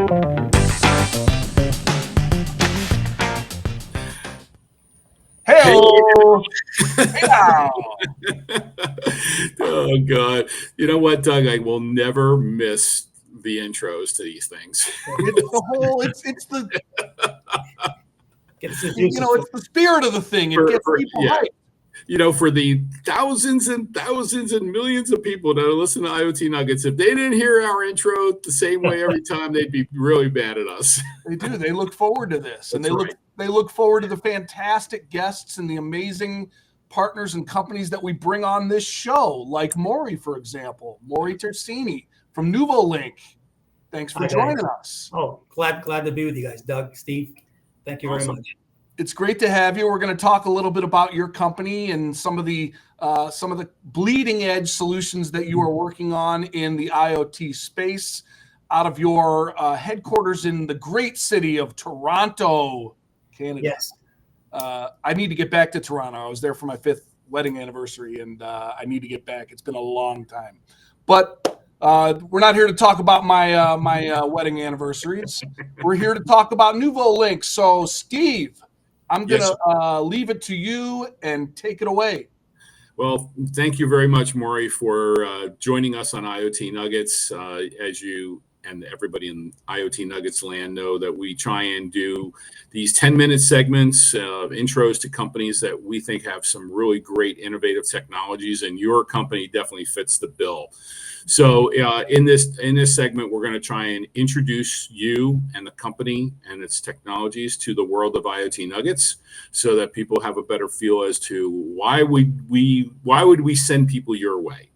Hey. Yeah. Oh God! You know what, Doug? I will never miss the intros to these things. It's the whole. It's the. Gets the You juices know, it's the spirit of the thing. It gets people hyped. You know, for the thousands and thousands and millions of people that listen to IoT Nuggets, if they didn't hear our intro the same way every time, they'd be really mad at us. They do. They look forward to this, and That's they look forward to the fantastic guests and the amazing partners and companies that we bring on this show, like Maury, for example, Maurizio Tersigni from NuvoLink. Thanks for joining us. Oh, glad to be with you guys, Doug, Steve. Thank you very much. It's great to have you. We're going to talk a little bit about your company and some of the bleeding edge solutions that you are working on in the IoT space out of your headquarters in the great city of Toronto, Canada. Yes. I need to get back to Toronto. I was there for my 5th wedding anniversary, and I need to get back. It's been a long time. But we're not here to talk about my wedding anniversaries. We're here to talk about NuvolinQ. So, Steve, I'm going to leave it to you and take it away. Well, thank you very much, Maury, for joining us on IoT Nuggets. As you and everybody in IoT Nuggets land know, that we try and do these 10-minute segments of intros to companies that we think have some really great innovative technologies, and your company definitely fits the bill. So in this segment, we're going to try and introduce you and the company and its technologies to the world of IoT Nuggets, so that people have a better feel as to why would we send people your way.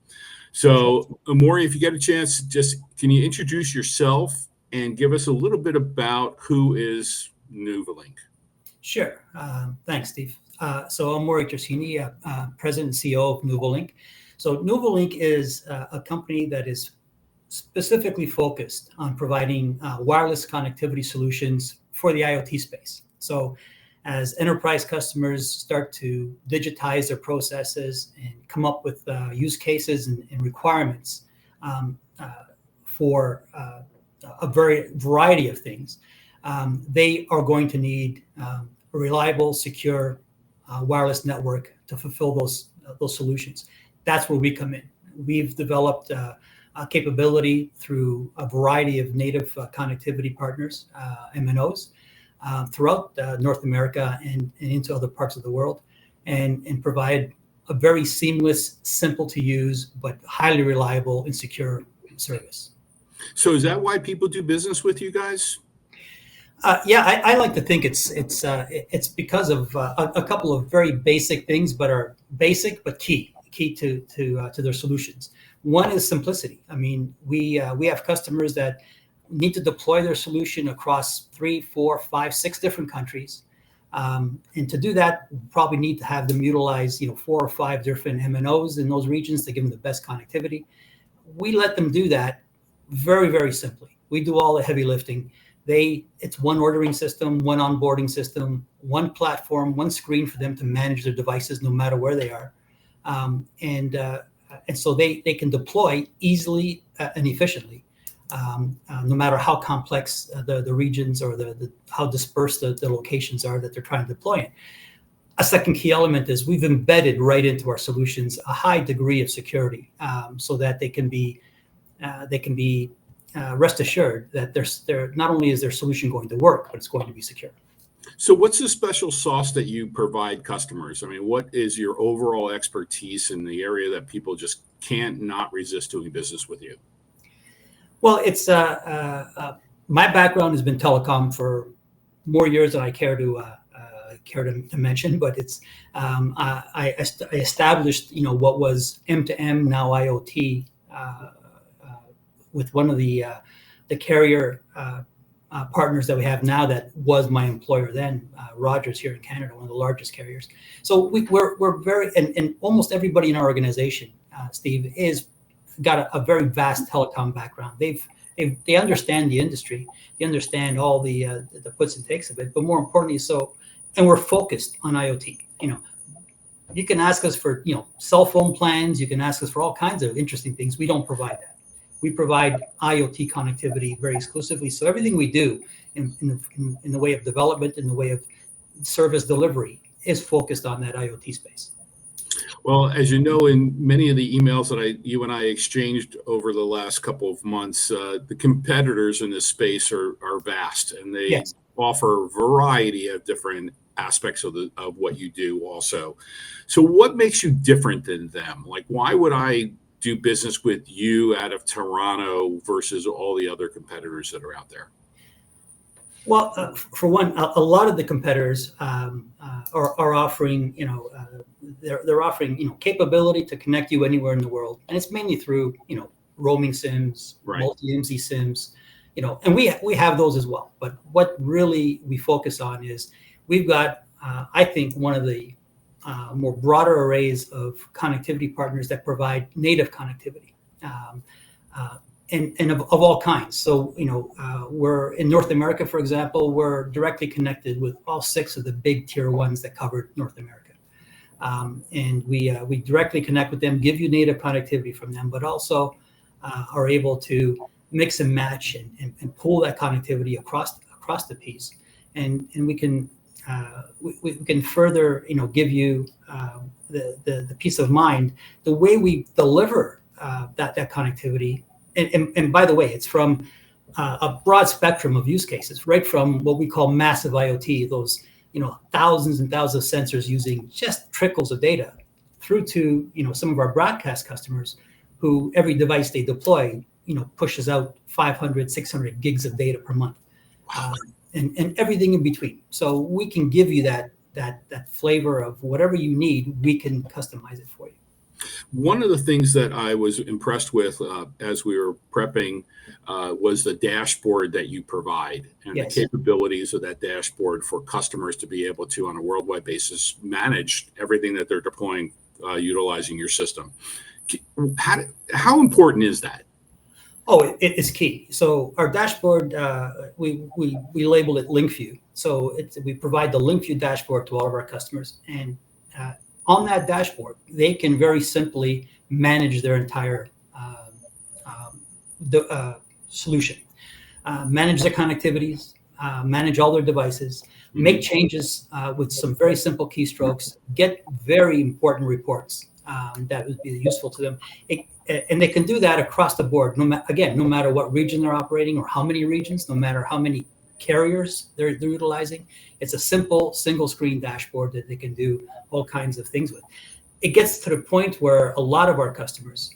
So, Maury, if you get a chance, just can you introduce yourself and give us a little bit about who is NuvolinQ? Sure. Thanks, Steve. So I'm Maurizio Tersigni, President and CEO of NuvolinQ. So NuvolinQ is a company that is specifically focused on providing wireless connectivity solutions for the IoT space. So as enterprise customers start to digitize their processes and come up with use cases and requirements for a variety of things, they are going to need a reliable, secure wireless network to fulfill those solutions. That's where we come in. We've developed a capability through a variety of native connectivity partners, MNOs, throughout North America and into other parts of the world, and provide a very seamless, simple to use, but highly reliable and secure service. So is that why people do business with you guys? Yeah, I like to think it's because of a couple of very basic things, but are basic but key to their solutions. One is simplicity. I mean, we have customers that need to deploy their solution across 3, 4, 5, 6 different countries, and to do that, we probably need to have them utilize 4 or 5 different MNOs in those regions to give them the best connectivity. We let them do that very, very simply. We do all the heavy lifting. It's one ordering system, one onboarding system, one platform, one screen for them to manage their devices no matter where they are, and so they can deploy easily and efficiently, no matter how complex the regions or how dispersed the locations are that they're trying to deploy in. A second key element is we've embedded right into our solutions a high degree of security, so that they can be rest assured that they're not only is their solution going to work, but it's going to be secure. So what's the special sauce that you provide customers? I mean, what is your overall expertise in the area that people just can't not resist doing business with you? Well, it's my background has been telecom for more years than I care to mention, but it's I established what was M2M, now IoT, with one of the carrier partners that we have now that was my employer then, Rogers here in Canada, one of the largest carriers. So we're very, and almost everybody in our organization, Steve, is got a very vast telecom background. They understand the industry, they understand all the puts and takes of it, but more importantly, and we're focused on IoT. You can ask us for cell phone plans, you can ask us for all kinds of interesting things. We don't provide that. We provide IoT connectivity very exclusively. So everything we do in the way of development, in the way of service delivery, is focused on that IoT space. Well, as you know, in many of the emails that you and I exchanged over the last couple of months, the competitors in this space are vast, and they Yes. offer a variety of different aspects of what you do also. So what makes you different than them? Like, why would I do business with you out of Toronto versus all the other competitors that are out there? Well, for one, a lot of the competitors are offering, they're offering, capability to connect you anywhere in the world, and it's mainly through, roaming SIMs, Right. multi-IMSI SIMs, and we have those as well. But what really we focus on is we've got, I think, one of the more broader arrays of connectivity partners that provide native connectivity. And of all kinds. So, we're in North America, for example, we're directly connected with all 6 of the big tier 1s that cover North America. And we directly connect with them, give you native connectivity from them, but also are able to mix and match and pull that connectivity across the piece. And we can further, give you the peace of mind. The way we deliver that connectivity. And by the way, it's from a broad spectrum of use cases, right from what we call massive IoT, those thousands and thousands of sensors using just trickles of data, through to some of our broadcast customers, who every device they deploy pushes out 500, 600 gigs of data per month, and everything in between. So we can give you that flavor of whatever you need. We can customize it for you. One of the things that I was impressed with as we were prepping was the dashboard that you provide, and Yes. the capabilities of that dashboard for customers to be able to, on a worldwide basis, manage everything that they're deploying utilizing your system. How important is that? Oh, it is key. So our dashboard, we label it LinkView. So we provide the LinkView dashboard to all of our customers, and on that dashboard, they can very simply manage their entire solution, manage their connectivities, manage all their devices, make changes with some very simple keystrokes, get very important reports that would be useful to them. And they can do that across the board, no matter what region they're operating or how many regions, no matter how many carriers they're utilizing. It's a simple single screen dashboard that they can do all kinds of things with. It gets to the point where a lot of our customers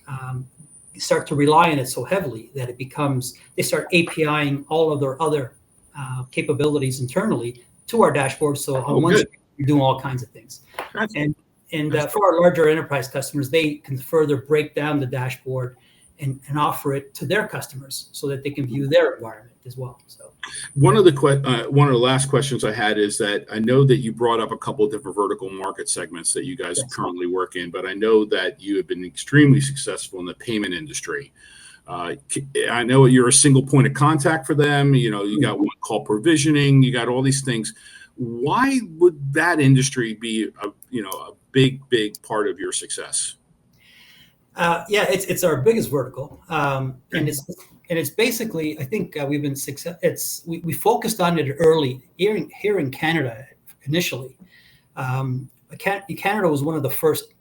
start to rely on it so heavily that they start APIing all of their other capabilities internally to our dashboard. So on one screen, you're doing all kinds of things. And for our larger enterprise customers, they can further break down the dashboard and offer it to their customers so that they can view their environment as well. So one of the last questions I had is that I know that you brought up a couple of different vertical market segments that you guys currently work in, but I know that you have been extremely successful in the payment industry. I know you're a single point of contact for them. You got one call provisioning, you got all these things. Why would that industry be a big part of your success? It's our biggest vertical, and it's basically, I think we've been successful. We focused on it early here in Canada initially. Canada was one of the first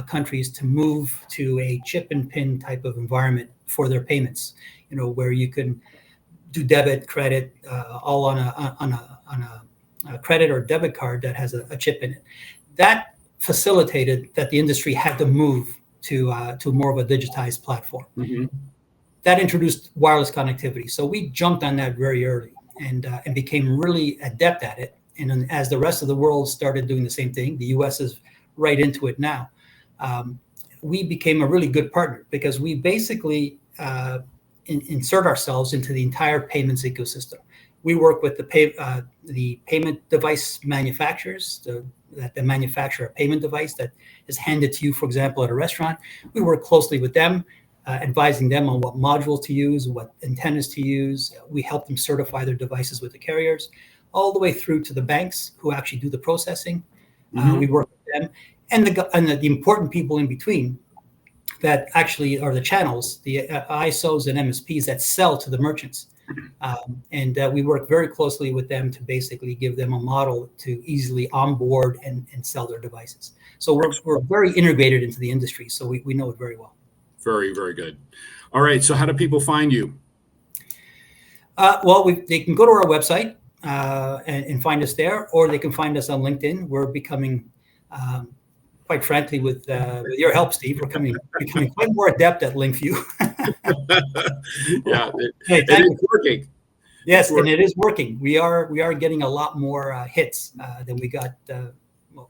countries to move to a chip and pin type of environment for their payments. Where you can do debit, credit, all on a credit or debit card that has a chip in it. That facilitated that the industry had to move to more of a digitized platform. Mm-hmm. That introduced wireless connectivity. So we jumped on that very early and became really adept at it. And then as the rest of the world started doing the same thing, the US is right into it now. We became a really good partner because we basically insert ourselves into the entire payments ecosystem. We work with the payment device manufacturers that manufacture a payment device that is handed to you, for example, at a restaurant. We work closely with them, advising them on what modules to use, what antennas to use. We help them certify their devices with the carriers, all the way through to the banks who actually do the processing. We work with them, and the important people in between, that actually are the channels, the ISOs and MSPs that sell to the merchants. And we work very closely with them to basically give them a model to easily onboard and sell their devices. So we're very integrated into the industry, so we know it very well. Very, very good. All right, so how do people find you? Well, they can go to our website and find us there, or they can find us on LinkedIn. We're becoming, quite frankly, with your help, Steve, we're becoming quite more adept at LinkView. Yeah, Hey, it is working. Yes, and it is working. We are getting a lot more hits than we got.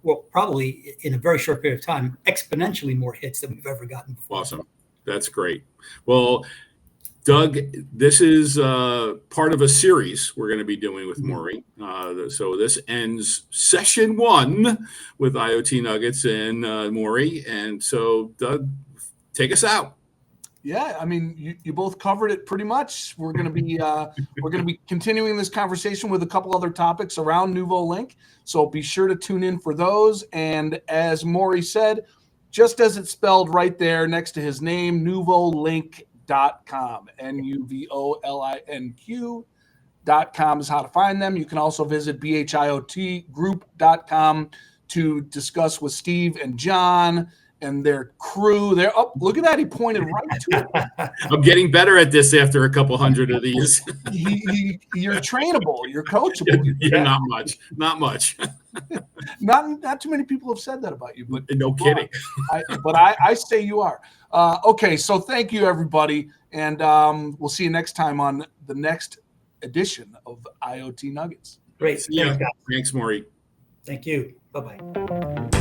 Well, probably in a very short period of time, exponentially more hits than we've ever gotten before. Awesome. That's great. Well, Doug, this is part of a series we're going to be doing with Maury. So this ends session 1 with IoT Nuggets and Maury. And so, Doug, take us out. Yeah, I mean, you both covered it pretty much. We're going to be continuing this conversation with a couple other topics around NuvoLink. So be sure to tune in for those. And as Maury said, just as it's spelled right there next to his name, NuvolinQ.com, NuvolinQ.com is how to find them. You can also visit BH IoT Group.com to discuss with Steve and John and their crew. They're up. Look at that. He pointed right to it. I'm getting better at this after a couple hundred of these. You're trainable. You're coachable. You're not much. Not much. Not too many people have said that about you. But no kidding. I say you are. Okay, so thank you, everybody. And we'll see you next time on the next edition of IoT Nuggets. Great. Yeah. Thanks, Maury. Thank you. Bye-bye.